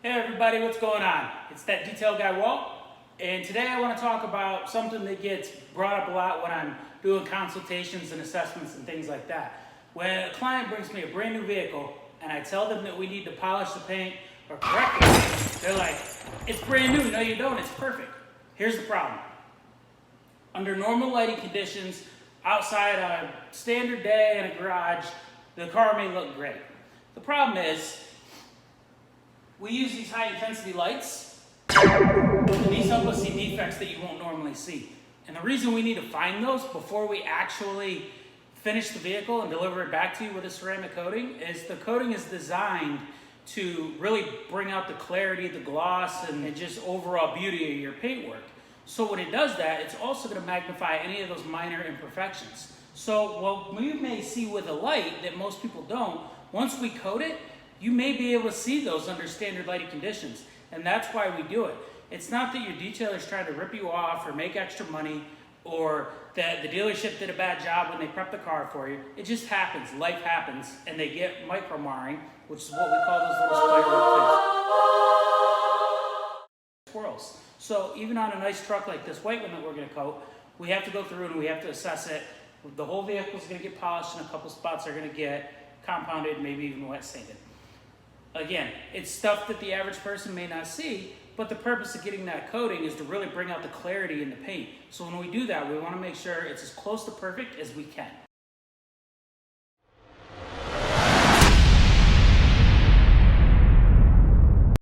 Hey everybody, what's going on? It's that detail guy Walt, and today I want to talk about something that gets brought up a lot when I'm doing consultations and assessments and things like that. When a client brings me a brand new vehicle and I tell them that we need to polish the paint or correct it, they're like, it's brand new. No you don't, it's perfect. Here's the problem. Under normal lighting conditions, outside on a standard day in a garage, the car may look great. The problem is, we use these high intensity lights, and these help us see defects that you won't normally see. And the reason we need to find those before we actually finish the vehicle and deliver it back to you with a ceramic coating is the coating is designed to really bring out the clarity, the gloss, and just overall beauty of your paintwork. So when it does that, it's also going to magnify any of those minor imperfections. So what we may see with a light that most people don't, once we coat it, you may be able to see those under standard lighting conditions. And that's why we do it. It's not that your detailer's trying to rip you off or make extra money or that the dealership did a bad job when they prepped the car for you. It just happens. Life happens. And they get micro marring, which is what we call those little spider swirls. So even on a nice truck like this white one that we're going to coat, we have to go through and we have to assess it. The whole vehicle is going to get polished and a couple spots are going to get compounded, maybe even wet sanded. Again, it's stuff that the average person may not see, but the purpose of getting that coating is to really bring out the clarity in the paint. So when we do that, we want to make sure it's as close to perfect as we can.